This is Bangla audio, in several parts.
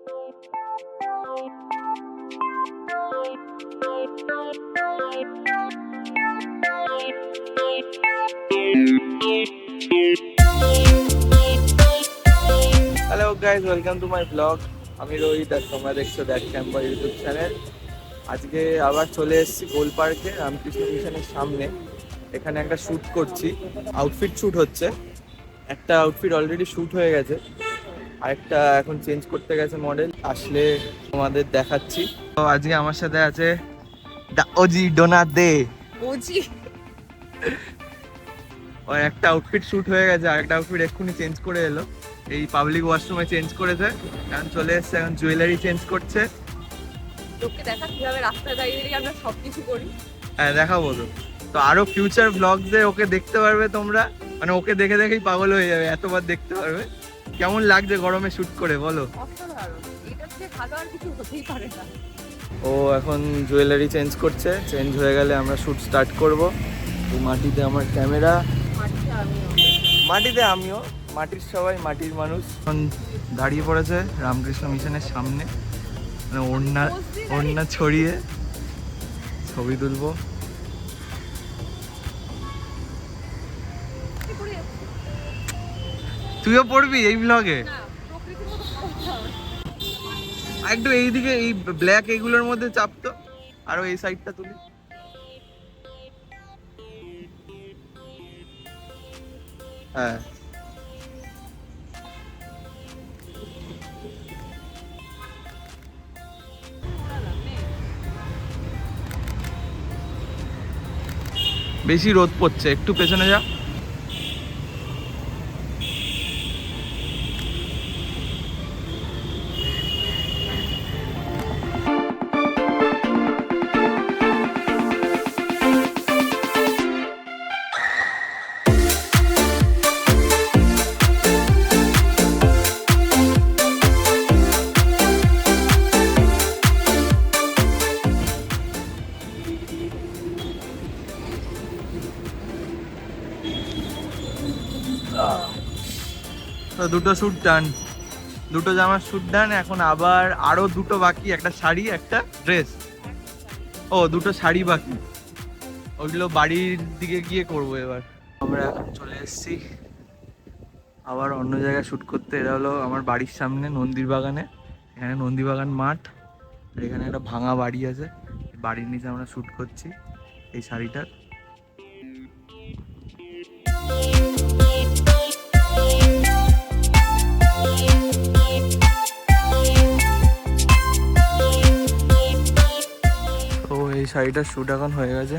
Hello guys, welcome to my blog. আমি রোহিত আর তোমরা দেখছো দ্যাট ক্যাম্পার ইউটিউব চ্যানেল। আজকে আবার চলে এসেছি গোল পার্কে, রামকৃষ্ণ মিশনের সামনে। এখানে একটা শ্যুট করছি, আউটফিট শ্যুট হচ্ছে। একটা আউটফিট অলরেডি শ্যুট হয়ে গেছে, আরেকটা এখন চেঞ্জ করতে গেছে মডেল, আসলে তোমাদের দেখাচ্ছি। তো আজকে আমার সাথে আছে ওজি ডোনা দে। ওজি ওর একটা আউটফিট শ্যুট হয়ে গেছে, আরেকটা আউটফিট এক্ষুনি চেঞ্জ করে এলো। এই পাবলিক ওয়াশরুমে চেঞ্জ করেছে, এখন চলে এসছে, এখন জুয়েলারি চেঞ্জ করছে। লোককে দেখা কিভাবে রাস্তায় দাঁড়িয়ে দাঁড়িয়ে আমরা সবকিছু করি। হ্যাঁ, দেখাবো তো। তো আরো ফিউচার ব্লগসে ওকে দেখতে পারবে তোমরা, মানে ওকে দেখে দেখেই পাগল হয়ে যাবে, এতবার দেখতে পারবে। কেমন লাগছে গরমে শুট করে বলো? অসাধারণ, এটার চেয়ে ভালো আর কিছু হতেই পারে না। ও এখন জুয়েলারি চেঞ্জ করছে, চেঞ্জ হয়ে গেলে আমরা শুট স্টার্ট করব। এই মাটিতে আমার ক্যামেরা, মাটিতে আমিও, মাটির সবাই মাটির মানুষ। এখন দাঁড়িয়ে পড়েছে রামকৃষ্ণ মিশনের সামনে, মানে ওড়না ছড়িয়ে ছবি তুলবো। তুইও পড়বি এই ব্লগে? একটু এইদিকে, এই ব্ল্যাক এইগুলোর মধ্যে চাপতো, আরো এই সাইডটা তুলি। হ্যাঁ, বেশি রোদ পড়ছে, একটু পেছনে যা। তো দুটো শ্যুট ডান, দুটো জামার শ্যুট ডান। এখন আবার আরো দুটো বাকি, একটা শাড়ি একটা ড্রেস। ও, দুটো শাড়ি বাকি, ওইগুলো বাড়ির দিকে গিয়ে করবো এবার। আমরা এখন চলে এসেছি আবার অন্য জায়গায় শ্যুট করতে। এটা হলো আমার বাড়ির সামনে নন্দীর বাগানে, এখানে নন্দীবাগান মাঠ, আর এখানে একটা ভাঙা বাড়ি আছে, বাড়ির নিচে আমরা শ্যুট করছি এই শাড়িটার। তো এই শাড়িটার শ্যুট এখন হয়ে গেছে,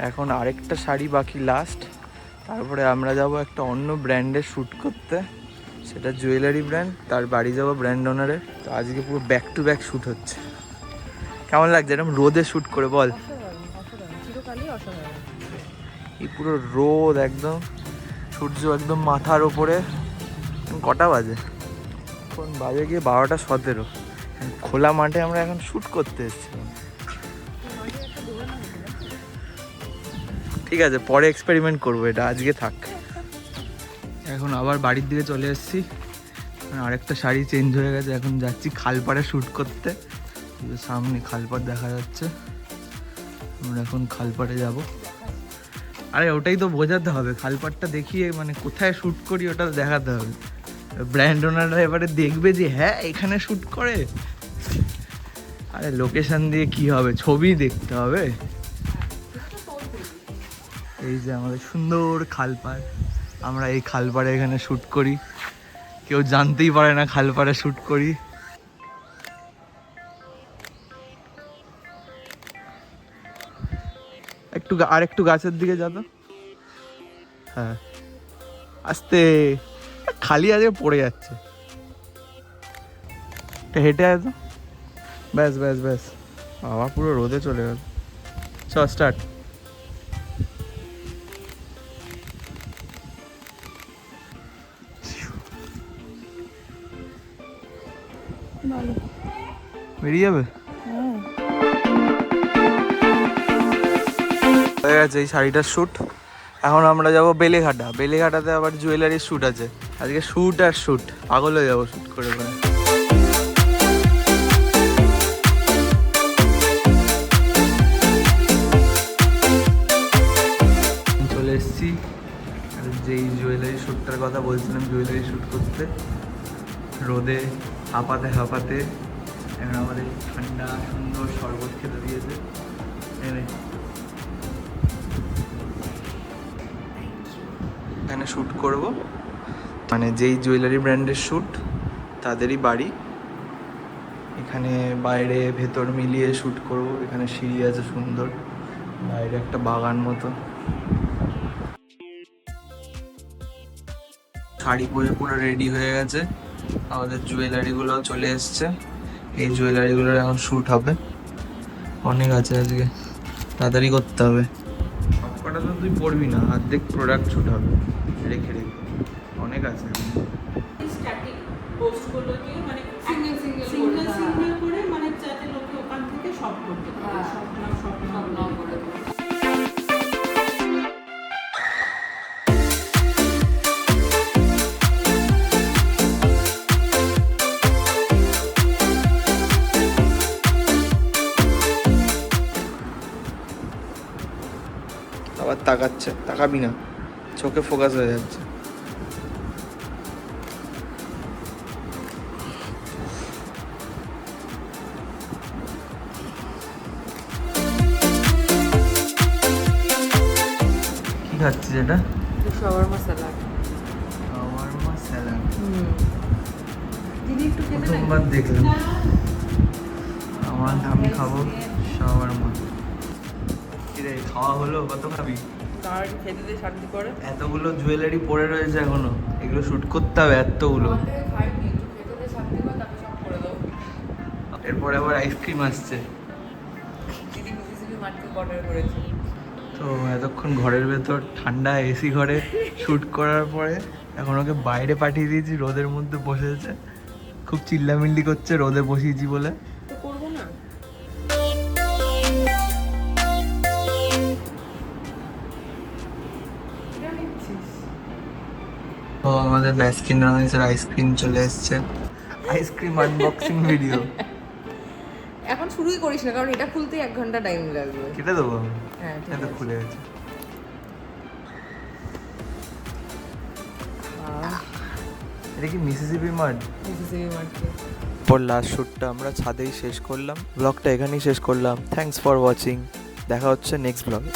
এখন আরেকটা শাড়ি বাকি লাস্ট, তারপরে আমরা যাব একটা অন্য ব্র্যান্ডের শ্যুট করতে, সেটা জুয়েলারি ব্র্যান্ড, তার বাড়ি যাব ব্র্যান্ড ওনারে। তো আজকে পুরো ব্যাক টু ব্যাক শ্যুট হচ্ছে। কেমন লাগছে এরকম রোদে শ্যুট করে বল? এই পুরো রোদ, একদম সূর্য একদম মাথার ওপরে। কটা বাজে? এখন বাজে গিয়ে 12:17। খোলা মাঠে আমরা এখন শ্যুট করতে এসেছি। ঠিক আছে, পরে এক্সপেরিমেন্ট করবো, এটা আজকে থাক। এখন আবার বাড়ির দিকে চলে এসেছি, আরেকটা শাড়ি চেঞ্জ হয়ে গেছে, এখন যাচ্ছি খালপাড়ে শ্যুট করতে। সামনে খালপাড় দেখা যাচ্ছে, আমরা এখন খালপাড়ে যাব। আরে ওটাই তো বোঝাতে হবে, খালপাড়টা দেখিয়ে মানে কোথায় শ্যুট করি ওটা দেখাতে হবে। ব্র্যান্ড ওনাররা এবারে দেখবে যে হ্যাঁ এখানে শ্যুট করে। আরে লোকেশন দিয়ে কি হবে, ছবি দেখতে হবে। এই যে আমাদের সুন্দর খালপাড়, আমরা এই খালপাড়ে এখানে শ্যুট করি, কেউ জানতেই পারে না খালপাড়ে শ্যুট করি। আরেকটু গাছের দিকে যা তো। হ্যাঁ, আস্তে, খালি আজকে পড়ে যাচ্ছে, হেঁটে আয় তো। ব্যাস ব্যাস ব্যাস, বাবা পুরো রোদে চলে গেল। চ স্টার্ট। বেরিয়ে যাবে। হয়ে গেছে এই শাড়িটার শ্যুট, এখন আমরা যাব বেলেঘাটা। বেলেঘাটাতে আবার জুয়েলারির শ্যুট আছে। আজকে শ্যুট আর শ্যুট, পাগল হয়ে যাবো শ্যুট করে। শ্যুটের কথা বলছিলাম, জুয়েলারি শ্যুট করতে, রোদে হাঁপাতে হাঁপাতে এখন আমাদের ঠান্ডা সুন্দর শরবত খেতে দিয়েছে। এখানে শ্যুট করব, মানে যেই জুয়েলারি ব্র্যান্ডের শ্যুট তাদেরই বাড়ি। এখানে বাইরে ভেতর মিলিয়ে শ্যুট করব। এখানে সিঁড়ি আছে সুন্দর, বাইরে একটা বাগান মতো। শাড়ি পরে পুরো রেডি হয়ে গেছে, আমাদের জুয়েলারিগুলো চলে এসছে। এই জুয়েলারিগুলোর এখন শ্যুট হবে, অনেক আছে আজকে, তাড়াতাড়ি করতে হবে। সবকটা তো তুই পড়বি না, অর্ধেক প্রোডাক্ট শ্যুট হবে রেখে রেখে, অনেক আছে। স্ট্যাটিক পোস্টগুলো দিয়ে মানে সিঙ্গেল সিঙ্গেল সিঙ্গেল সিঙ্গেল করে মানে যাতে লোকে ওখান থেকে সব করতে পারে, সব নাও করে দেবো। আবার তাকাচ্ছে, তাকাবি না, চোখে ফোকাস হয়ে যাচ্ছে। কি খাচ্ছিস এটা? Shawarma salad. শাওয়ারমা স্যালাড দিদি একটু খেতে না? প্রথমবার দেখলাম। আমি খাবো শাওয়ারমা। কিরে খাওয়া হলো? কত খাবি? তার খেতে দিয়ে শান্তি করে। এতগুলো জুয়েলারি পড়ে রয়েছে এখনো, এগুলো শুট করতে হবে এতগুলো। খাইনি, একটু খেতে দিয়ে শান্তি করে তারপর সব করে দেবো। এরপরে আবার আইসক্রিম আসছে। দিদি মিসিসিপি মাঠকে অর্ডার করেছে। তো এতক্ষণ ঘরের ভেতর ঠান্ডা এসি ঘরে শ্যুট করার পরে এখন ওকে বাইরে পাঠিয়ে দিয়েছি, রোদের মধ্যে বসেছে, খুব চিল্লামিল্লি করছে রোদে বসিয়েছি বলে। তো করবো না। এটা নিচ্ছিস? তো আমাদের ব্যাস্কিন রবিন্সের আইসক্রিম চলে এসছে, আইসক্রিম আনবক্সিং ভিডিও। এখন শুরুই করিস না, কারণ এটা খুলতেই 1 ঘন্টা টাইম লাগবে। কেটে দেবো আমি। হ্যাঁ ঠিক এটা আছে। খুলে গেছে। এটা কি মিসিসিপি মাড? মিসিসিপি মাঠকে। পর লাস্ট শ্যুটটা আমরা ছাদেই শেষ করলাম। ব্লগটা এখানেই শেষ করলাম। থ্যাঙ্কস ফর ওয়াচিং, দেখা হচ্ছে নেক্সট ব্লগে।